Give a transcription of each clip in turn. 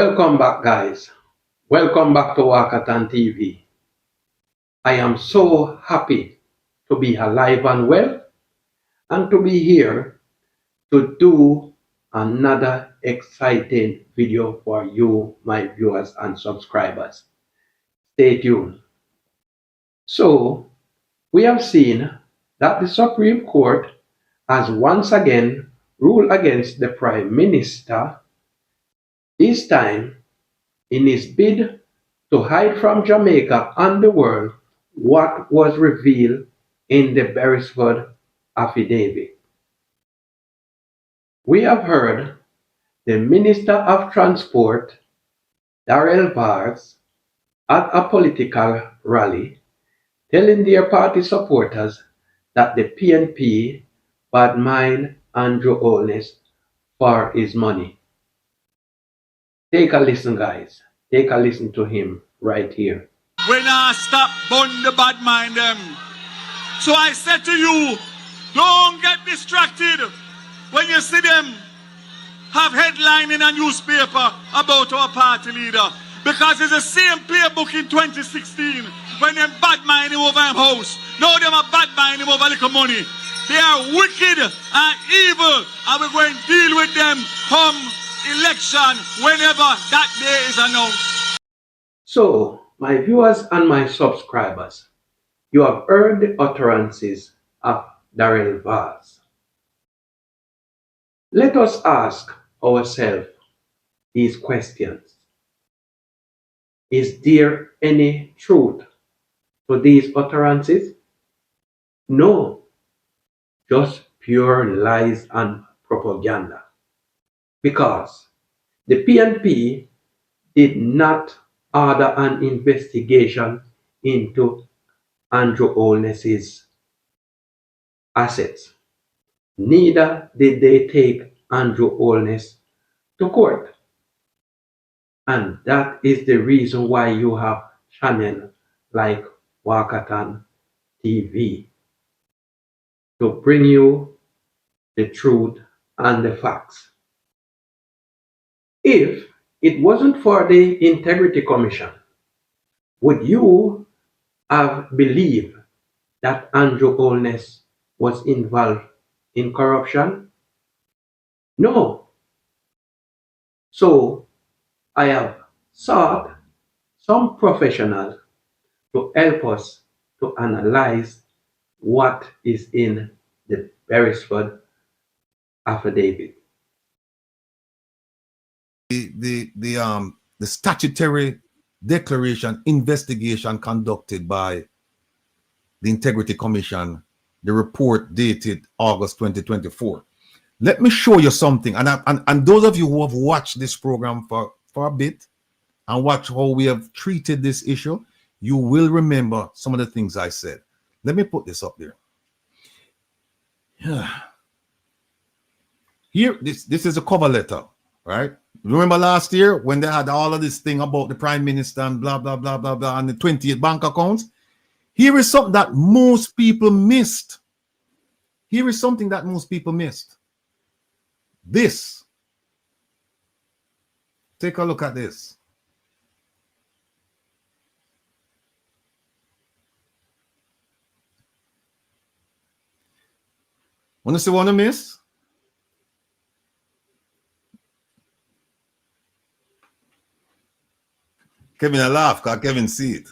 Welcome back, guys. Welcome back to Wakatan TV. I am so happy to be alive and well and to be here to do another exciting video for you, my viewers and subscribers. Stay tuned. So, we have seen that the Supreme Court has once again ruled against the Prime Minister, this time in his bid to hide from Jamaica and the world what was revealed in the Berisford affidavit. We have heard the Minister of Transport, Darrell Vars, at a political rally telling their party supporters that the PNP badmined Andrew Holness for his money. Take a listen, guys. Take a listen to him right here. When I stop bun the bad mind them. So I said to you, don't get distracted when you see them have headline in a newspaper about our party leader. Because it's the same playbook in 2016 when them bad mind him over him house. Now them are bad mind him over little money. They are wicked and evil, and we're going to deal with them come election whenever that day is announced. So, my viewers and my subscribers, you have heard the utterances of Darrell Vars. Let us ask ourselves these questions. Is there any truth to these utterances? No, just pure lies and propaganda. Because the PNP did not order an investigation into Andrew Holness's assets. Neither did they take Andrew Holness to court. And that is the reason why you have channels like Wakatan TV to bring you the truth and the facts. If it wasn't for the Integrity Commission, would you have believed that Andrew Holness was involved in corruption? No. So, I have sought some professionals to help us to analyze what is in the Berisford affidavit. The statutory declaration investigation conducted by the Integrity Commission, the report dated August 2024. Let me show you something, and those of you who have watched this program for a bit and watch how we have treated this issue, you will remember some of the things I said. Let me put this up there. Here, this is a cover letter, right? Remember last year when they had all of this thing about the Prime Minister and blah, blah, blah, blah, blah, and the 28 bank accounts? Here is something that most people missed. Here is something that most people missed. This. Take a look at this. Want to see what I miss? Kevin, I laugh because Kevin see it.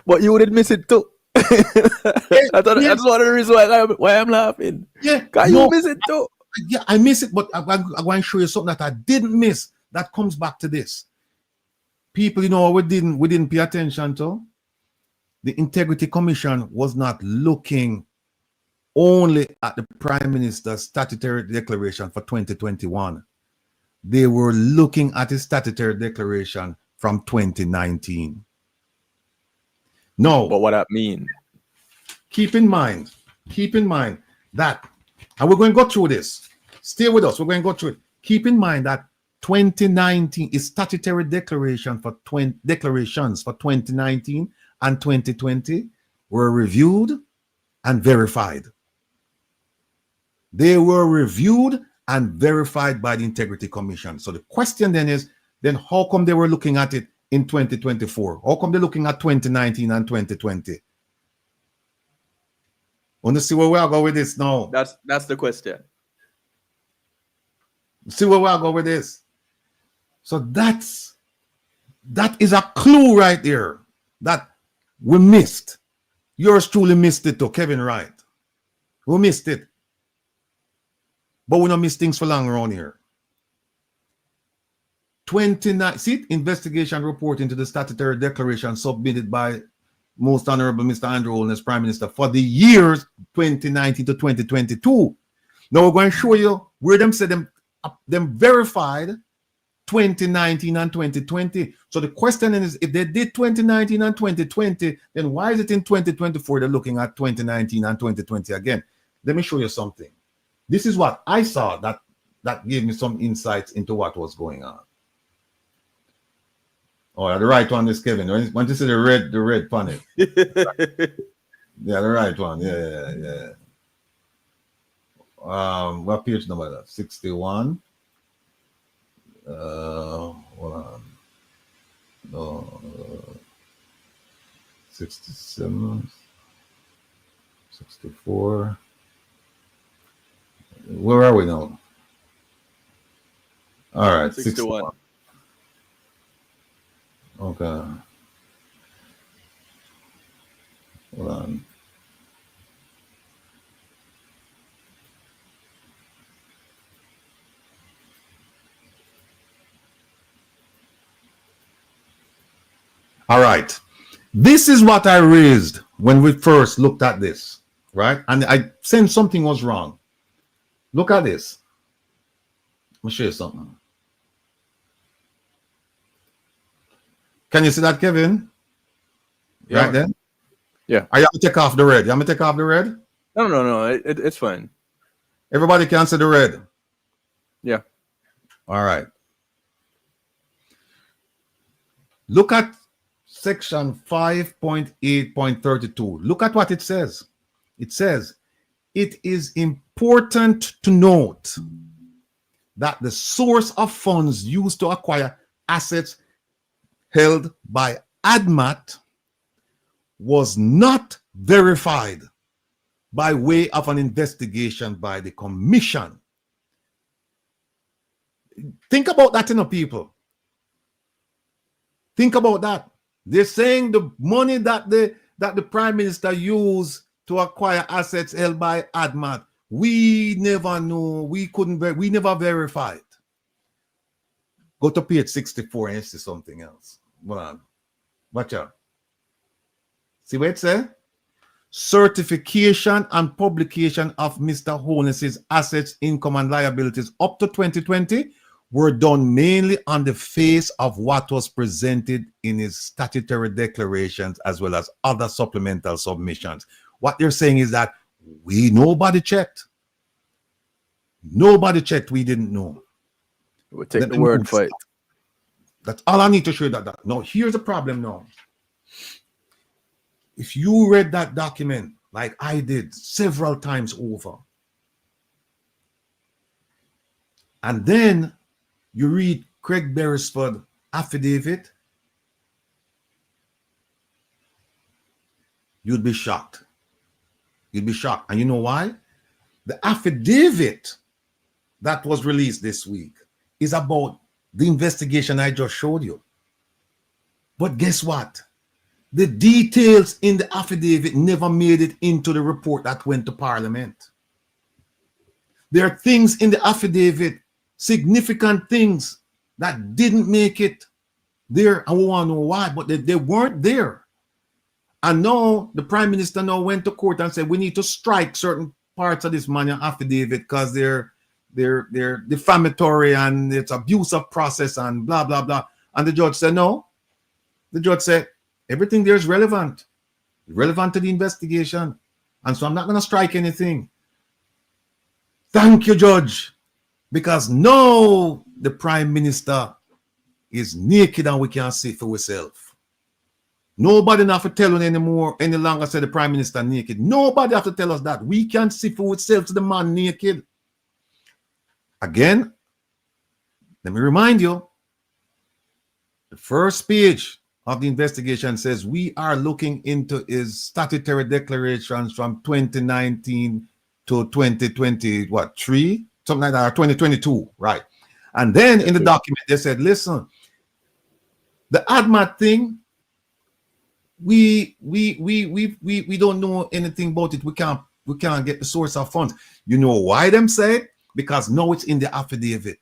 But you wouldn't miss it too. That's one of the reasons why I'm laughing. Yeah, Can you miss it too? Yeah, I miss it, but I'm going to show you something that I didn't miss. That comes back to this. People, we didn't pay attention to. The Integrity Commission was not looking only at the Prime Minister's statutory declaration for 2021. They were looking at his statutory declaration from 2019. No. But what that mean? Keep in mind that, and we're going to go through this. Stay with us. We're going to go through it. Keep in mind that 2019 is statutory declarations for 2019 and 2020 were reviewed and verified. They were reviewed and verified by the Integrity Commission. So the question then is, then how come they were looking at it in 2024? How come they're looking at 2019 and 2020? Want to see where we are going with this now? That's the question. See where we are going with this. So that is a clue right there that we missed. Yours truly missed it too, Kevin Wright. We missed it. But we don't miss things for long around here. 29, see, investigation report into the statutory declaration submitted by Most Honorable Mr. Andrew Holness, Prime Minister, for the years 2019 to 2022. Now we're going to show you where them said them verified 2019 and 2020. So the question is, if they did 2019 and 2020, then why is it in 2024 they're looking at 2019 and 2020 again? Let me show you something. This is what I saw that gave me some insights into what was going on. Oh, the right one is Kevin. Want to see the red panel? Yeah, the right one. Yeah. What page number is that? 61. Hold on. No, 67, 64. Where are we now? All right, 61. Okay. Hold on. All right. This is what I raised when we first looked at this, right? And I sensed something was wrong. Look at this. Let me show you something. Can you see that, Kevin? Yeah. Right then? Yeah. Are you going to take off the red? You want me to take off the red? No. It's fine. Everybody can see the red. Yeah. All right. Look at section 5.8.32. Look at what it says. It says, it is important to note that the source of funds used to acquire assets held by ADMAT was not verified by way of an investigation by the commission. Think about that, people. Think about that. They're saying the money that the Prime Minister used to acquire assets held by ADMAT, we never knew, we never verified. Go to page 64 and see something else. Hold on. Watch out. See what it says? Certification and publication of Mr. Holness's assets, income, and liabilities up to 2020 were done mainly on the face of what was presented in his statutory declarations as well as other supplemental submissions. What they're saying is that nobody checked. Nobody checked. We didn't know. We'll take the word for it. That's all I need to show you that. Now, here's the problem now. If you read that document like I did several times over, and then you read Craig Berisford affidavit, you'd be shocked. You'd be shocked. And you know why? The affidavit that was released this week is about the investigation I just showed you. But guess what? The details in the affidavit never made it into the report that went to Parliament. There are things in the affidavit, significant things that didn't make it there. I want to know why, but they weren't there. And now the Prime Minister now went to court and said we need to strike certain parts of this manual affidavit because they're defamatory and it's abuse of process and blah blah blah. And the judge said no. The judge said everything there is relevant to the investigation, and so I'm not going to strike anything. Thank you, Judge, because now the Prime Minister is naked and we can't see for ourselves. Nobody have to tell us any longer say the Prime Minister naked. Nobody have to tell us that. We can see for ourselves the man naked. Again, let me remind you, The first page of the investigation says we are looking into his statutory declarations from 2019 to 2020, what, 3? Something like that, or 2022, right? And then in the document, they said, listen, the ADMAT thing, we don't know anything about it. We can't get the source of funds. You know why them said? Because now it's in the affidavit.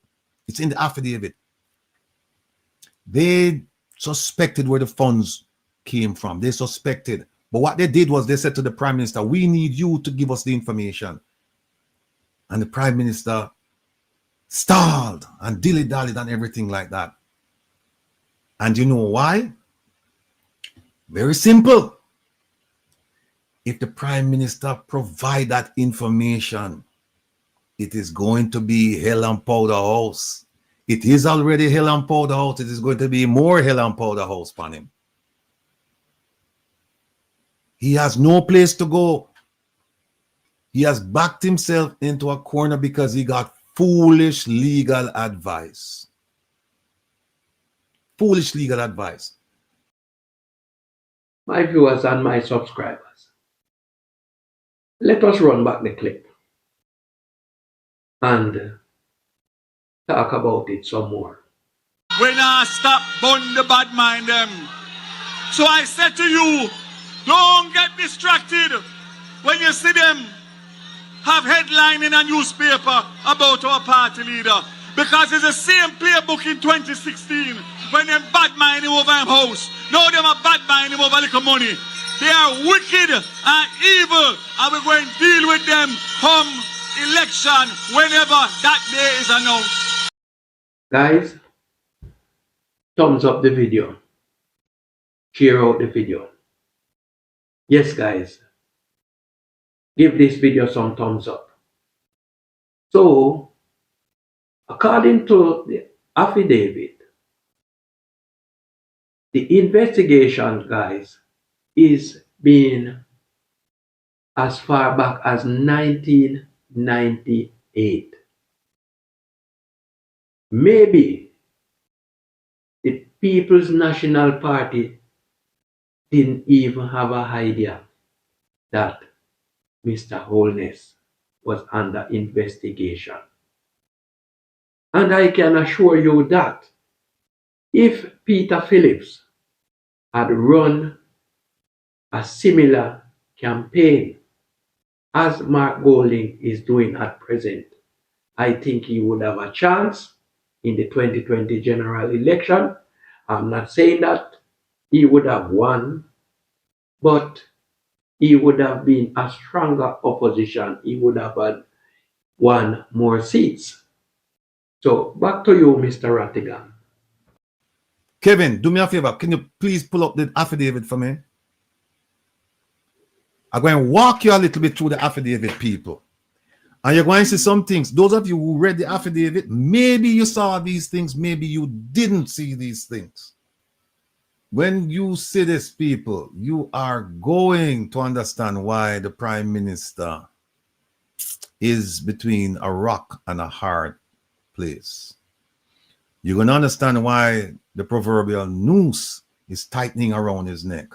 It's in the affidavit. They suspected where the funds came from. They suspected. But what they did was they said to the Prime Minister, we need you to give us the information. And the Prime Minister stalled and dilly-dallied and everything like that. And you know why? Very simple. If the Prime Minister provide that information, it is going to be hell and powder house. It is already hell and powder house. It is going to be more hell and powder house upon him. He has no place to go. He has backed himself into a corner because he got foolish legal advice. Foolish legal advice. My viewers and my subscribers, let us run back the clip and talk about it some more. When I stop bun the bad mind them. So I said to you, don't get distracted when you see them have headline in a newspaper about our party leader. Because it's the same playbook in 2016 when them bad mind him over him house. Now them are bad mind him over little money. They are wicked and evil, and we're going to deal with them come election whenever that day is announced. Guys, thumbs up the video. Share out the video. Yes, guys. Give this video some thumbs up. So, according to the affidavit, the investigation, guys, is being as far back as 1998. Maybe the People's National Party didn't even have an idea that Mr. Holness was under investigation. And I can assure you that if Peter Phillips had run a similar campaign as Mark Golding is doing at present, I think he would have a chance in the 2020 general election. I'm not saying that he would have won, but he would have been a stronger opposition. He would have had won more seats. So back to you, Mr. Rattigan. Kevin, do me a favor. Can you please pull up the affidavit for me? I'm going to walk you a little bit through the affidavit, people. And you're going to see some things. Those of you who read the affidavit, maybe you saw these things, maybe you didn't see these things. When you see this, people, you are going to understand why the Prime Minister is between a rock and a hard place. You're going to understand why the proverbial noose is tightening around his neck.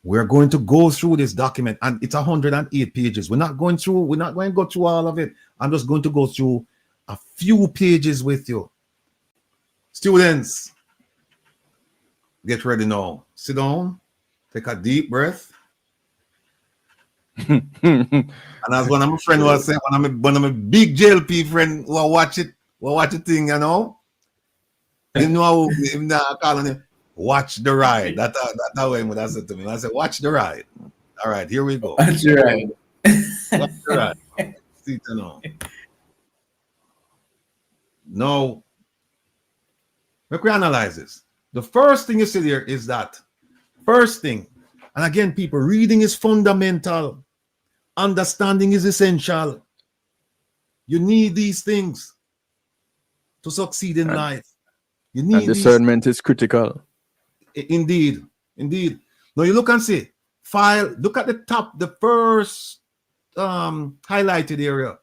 We're going to go through this document, and it's 108 pages. We're not going to go through all of it. I'm just going to go through a few pages with you. Students, get ready now. Sit down, take a deep breath. And as one of my friends was saying, one of my big JLP friend who watch the thing, you know. You know, I'm not calling him. Watch the ride. That's what he said to me. I said, watch the ride. All right, here we go. Watch the ride. Watch the ride. See to know. Now, let me analyze this. The first thing you see there is that first thing, and again, people, reading is fundamental. Understanding is essential. You need these things to succeed in life. You need and discernment is critical. Indeed. Now you look and see file. Look at the top, the first highlighted area.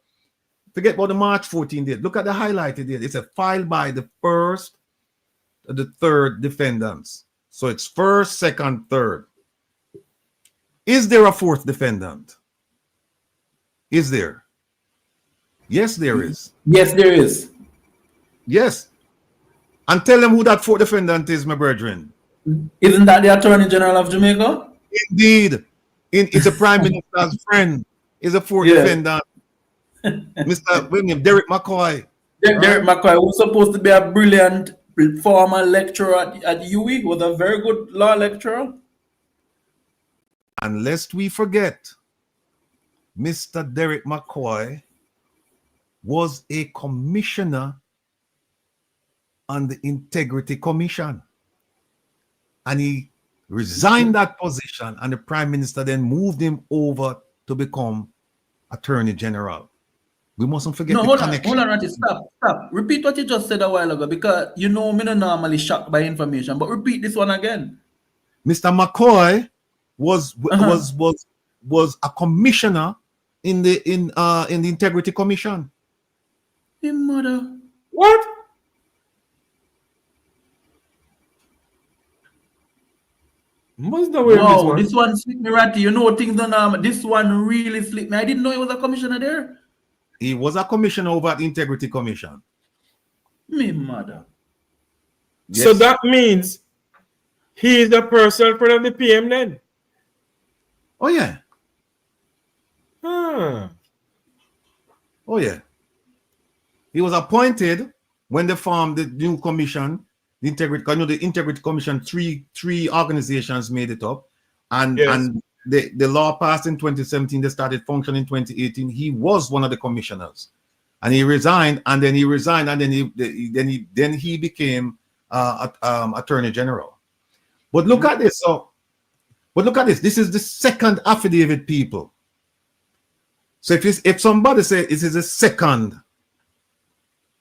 Forget about the March 14th date. Look at the highlighted date. It's a file by the 1st the third defendants. So it's first, second, third. Is there a fourth defendant? Is there? Yes, there is. Yes, there is. Yes. And tell them who that fourth defendant is, my brethren. Isn't that the Attorney General of Jamaica? Indeed. It's a Prime Minister's friend. Is a fourth defendant. Mr. William Derek McCoy. Derek McCoy was supposed to be a brilliant former lecturer at UWI, was a very good law lecturer. And lest we forget, Mr. Derek McCoy was a commissioner on the Integrity Commission. And he resigned that position, and the Prime Minister then moved him over to become Attorney General. We mustn't forget the connection. Hold on, Ratty, stop. Repeat what you just said a while ago, because you know me not normally shocked by information, but repeat this one again. Mr. McCoy was a commissioner in the Integrity Commission. Your mother. What? Wow, this one slipped me, Ratty. You know things don't this one really slipped me. I didn't know he was a commissioner there. He was a commissioner over at the Integrity Commission. Me mother. Yes. So that means he is the personal friend of the PM then? Oh yeah. Hmm. Oh yeah. He was appointed when they formed the new commission, the Integrity. I know the Integrity Commission, three organizations made it up, and the law passed in 2017. They started functioning in 2018. He was one of the commissioners, and he resigned, and then he became Attorney General. But look at this. But look at this. This is the second affidavit, people. So if somebody says this is the second,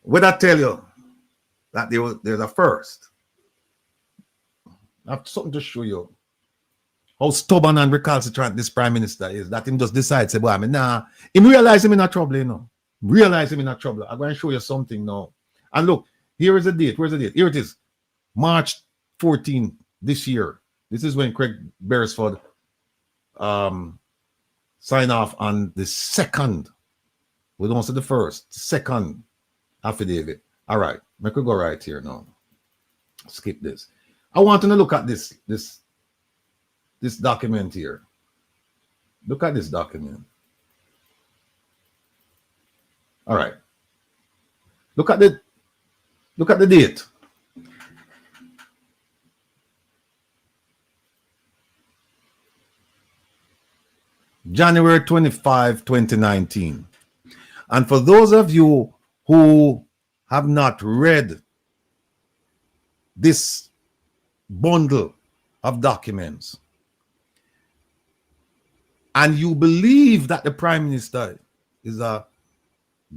what I tell you that there's a first. I have something to show you how stubborn and recalcitrant this Prime Minister is. That him just decides, say, "Boy, I mean, nah." Him realize him in a trouble, you know. Realize him in a trouble. I'm going to show you something now. And look, here is the date. Where's the date? Here it is, March 14 this year. This is when Craig Beresford signed off on the second. We don't say the first, second affidavit. All right, I could go right here now. Skip this. I want to look at this document here. Look at this document. All right. Look at the date. January 25, 2019. And for those of you who have not read this bundle of documents, and you believe that the Prime Minister is a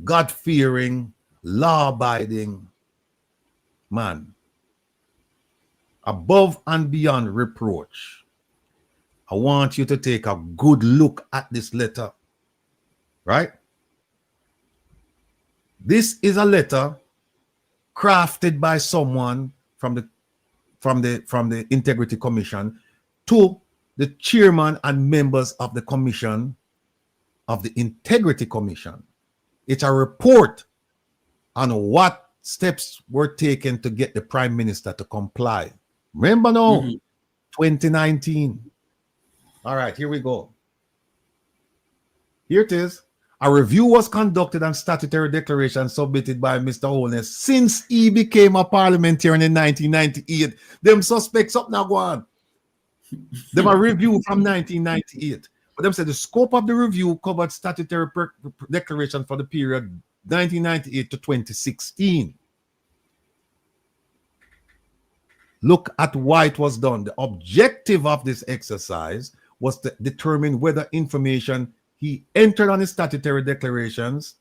God-fearing, law-abiding man, above and beyond reproach, I want you to take a good look at this letter, right? This is a letter crafted by someone from the Integrity Commission to the chairman and members of the commission, of the Integrity Commission. It's a report on what steps were taken to get the Prime Minister to comply. Remember now, 2019. All right, here we go. Here it is. A review was conducted on statutory declaration submitted by Mr. Holness since he became a parliamentarian in 1998. Them suspects up now go on. Them a review from 1998. But them said the scope of the review covered statutory declaration for the period 1998 to 2016. Look at why it was done. The objective of this exercise was to determine whether information he entered on his statutory declarations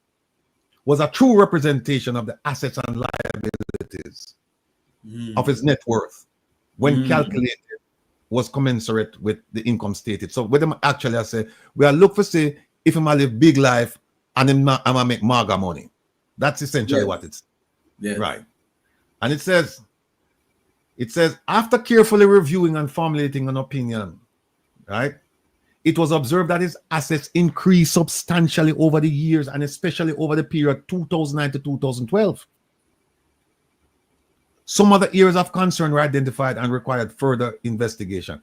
was a true representation of the assets and liabilities of his net worth when calculated was commensurate with the income stated. So with them actually I say, we are look for say if I'm live big life and I'm gonna make maga money. That's essentially what it's right. And it says It says, after carefully reviewing and formulating an opinion, right, it was observed that his assets increased substantially over the years and especially over the period 2009 to 2012. Some other areas of concern were identified and required further investigation.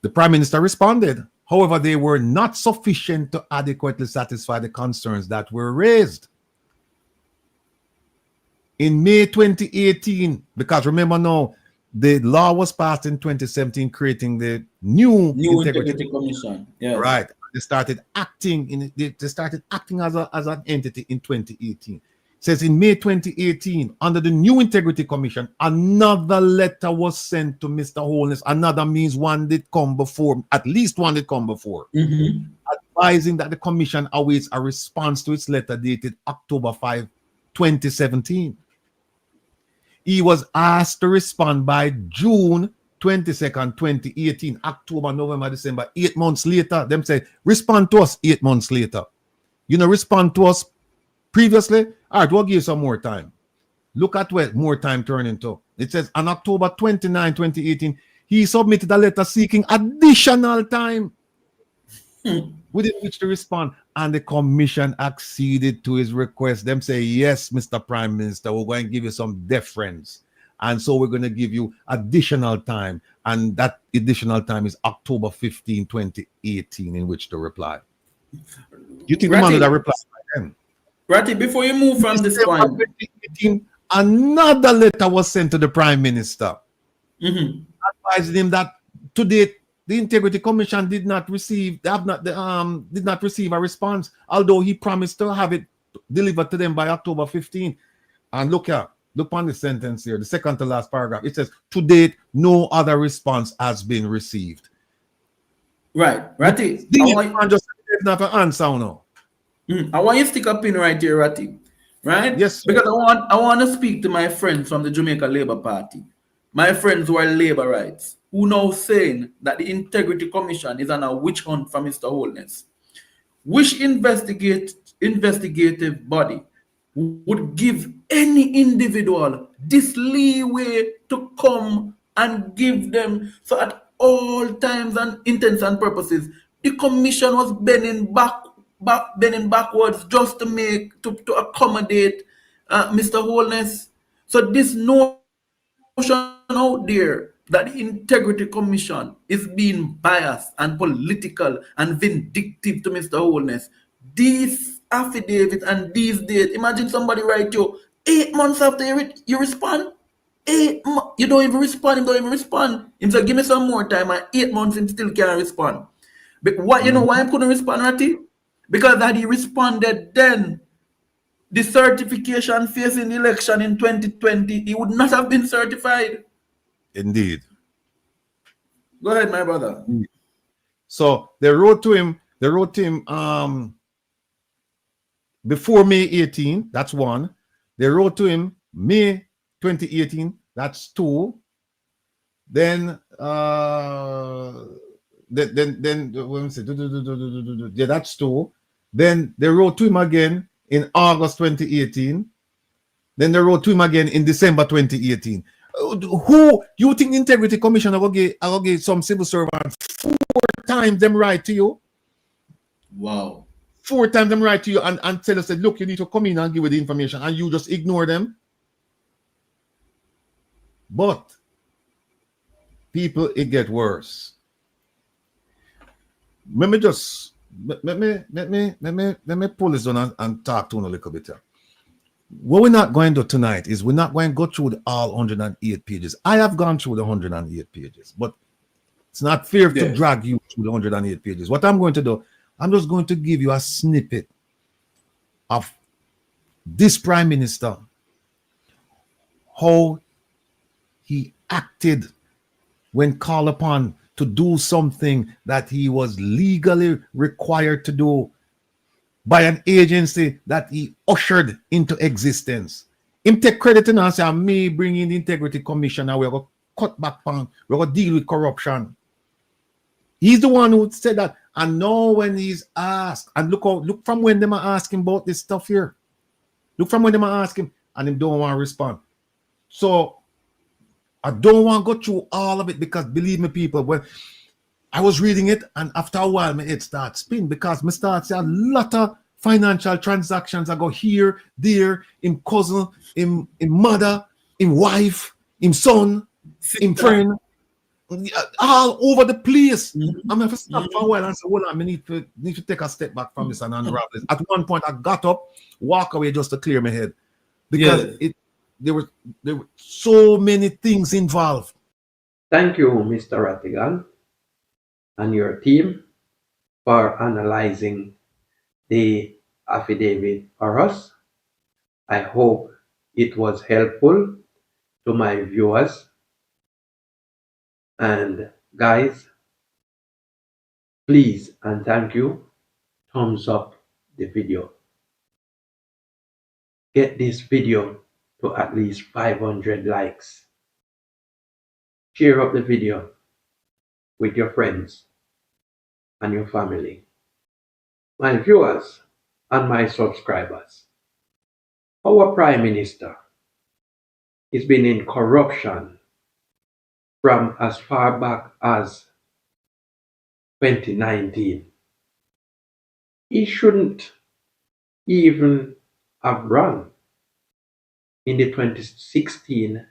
The Prime Minister responded. However, they were not sufficient to adequately satisfy the concerns that were raised. In May 2018, because remember now, the law was passed in 2017, creating the new Integrity Commission. Yes. Right. They started acting as an entity in 2018. It says in May 2018, under the new Integrity Commission, another letter was sent to Mr. Holness. Another means one did come before, at least one did come before, advising that the commission awaits a response to its letter dated October 5, 2017. He was asked to respond by June 22nd, 2018, October, November, December, 8 months later. Them say, respond to us 8 months later. You know, respond to us previously. All right, we'll give you some more time. Look at what more time turned into. It says on October 29, 2018, he submitted a letter seeking additional time within which to respond, and the commission acceded to his request. Them say, yes, Mr. Prime Minister, we're going to give you some deference. And so we're going to give you additional time. And that additional time is October 15, 2018, in which to reply. You think the man would have replied by then? Ratty, before you move from this point, 2018, another letter was sent to the Prime Minister, advising him that to date, the Integrity Commission did not receive a response, although he promised to have it delivered to them by October 15. And look on the sentence here, the second to last paragraph. It says, to date, no other response has been received. Right, Ratty. Not an answer now. I want you to stick a pin right here, Ratty. Right? Yes, sir. Because I want to speak to my friends from the Jamaica Labour Party. My friends who are labor rights, who now saying that the Integrity Commission is on a witch hunt for Mr. Holness. Which investigative body would give any individual this leeway to come and give them, so at all times and intents and purposes, the commission was bending backwards just to accommodate Mr. Holness. So this notion out there that the Integrity Commission is being biased and political and vindictive to Mr. Holness, these affidavit and these dates, imagine somebody write you 8 months after you respond. You don't even respond. He said, give me some more time, and 8 months him still can't respond. But what you know why I couldn't respond, Ratty? Because had he responded then, the certification facing the election in 2020, he would not have been certified. Indeed. Go ahead, my brother. So they wrote to him before May 18, that's one. They wrote to him May 2018, that's two. Then yeah, that's two. Then they wrote to him again in August 2018. Then they wrote to him again in December 2018. Who you think the Integrity Commission will get some civil servants 4 times them write to you? Wow. 4 times them write to you and tell us that, look, you need to come in and give you the information, and you just ignore them. But people, it get worse. Let me pull this on and talk to you a little bit here. What we're not going to do tonight is we're not going to go through all 108 pages. I have gone through the 108 pages, but it's not fair to drag you through the 108 pages. What I'm going to do, I'm just going to give you a snippet of this Prime Minister, how he acted when called upon to do something that he was legally required to do by an agency that he ushered into existence. Him take credit and say, me bringing the Integrity Commission and we're going to cut back on, we're going to deal with corruption. He's the one who said that. And now when he's asked, and look from when they are asking about this stuff here. Look from when they are asking, and him don't want to respond. So I don't want to go through all of it because believe me, people, when I was reading it and after a while, my head starts spin because me start see a lot of financial transactions. I go here, there, him cousin, him mother, him wife, him son, him friend, all over the place. I'm going to stop for a while and say, well, I need to take a step back from this and unravel this. At one point, I got up, walk away just to clear my head because there were so many things involved. Thank you, Mr. Rattigan, and your team for analyzing the affidavit for us. I hope it was helpful to my viewers. And guys, please and thank you, thumbs up the video. Get this video to at least 500 likes. Share up the video with your friends and your family. My viewers and my subscribers, our Prime Minister has been in corruption from as far back as 2019. He shouldn't even have run in the 2016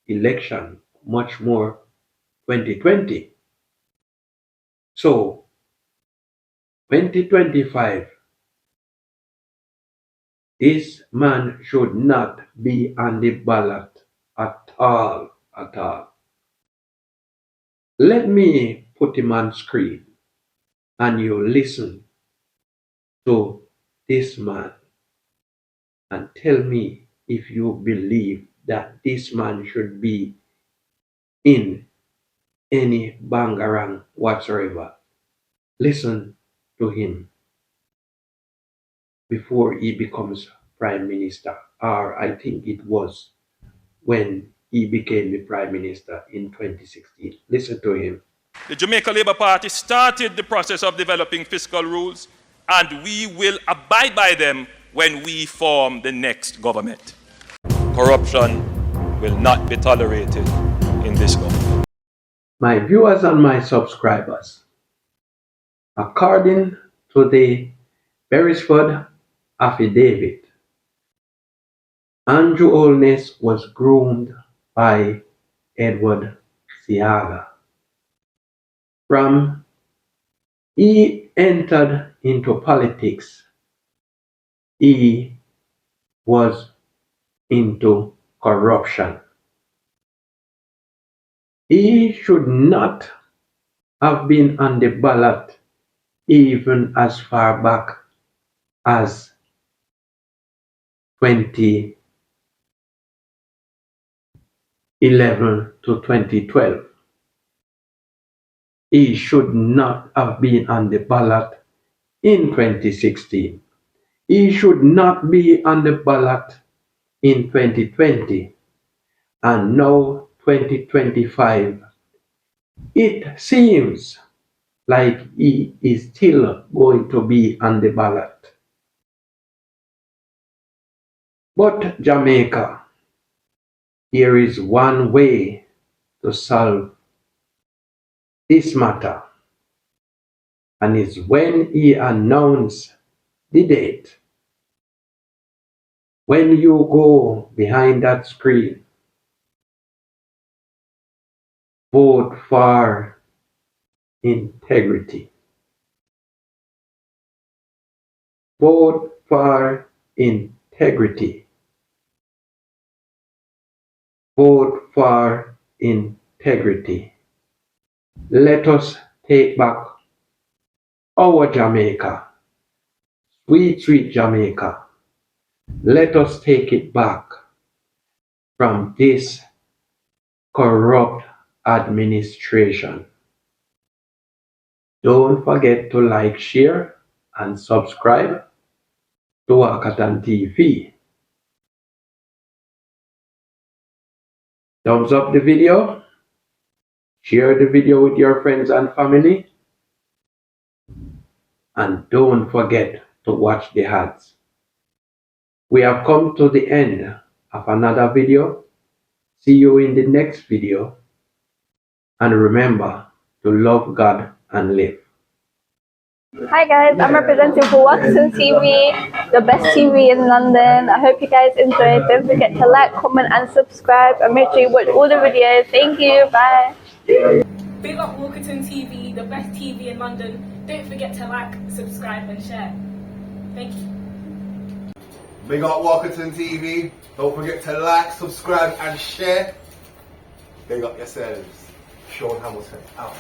election, much more 2020. So 2025, this man should not be on the ballot at all. Let me put him on screen and you listen to this man and tell me if you believe that this man should be in any bangarang whatsoever. Listen to him before he becomes Prime Minister, or I think it was when he became the Prime Minister in 2016. Listen to him. The Jamaica Labour Party started the process of developing fiscal rules, and we will abide by them when we form the next government. Corruption will not be tolerated in this government. My viewers and my subscribers, according to the Berisford affidavit, Andrew Holness was groomed by Edward Siaga. From he entered into politics, he was into corruption. He should not have been on the ballot even as far back as 2011 to 2012. He should not have been on the ballot in 2016. He should not be on the ballot in 2020. And now 2025, it seems like he is still going to be on the ballot. But Jamaica, there is one way to solve this matter, and it's when he announced the date. When you go behind that screen, vote for integrity. Vote for integrity. Vote for integrity. Let us take back our Jamaica, sweet, sweet Jamaica. Let us take it back from this corrupt administration. Don't forget to like, share, and subscribe to Wakatan TV. Thumbs up the video. Share the video with your friends and family. And don't forget to watch the ads. We have come to the end of another video. See you in the next video. And remember to love God and live. Hi guys, I'm representing for Watson TV, the best TV in London. I hope you guys enjoyed. Don't forget to like, comment and subscribe, and make sure you watch all the videos. Thank you, bye. Big up Walkerton TV, the best TV in London. Don't forget to like, subscribe and share. Thank you. Big up Walkerton TV. Don't forget to like, subscribe and share. Big up yourselves. Sean Hamilton out.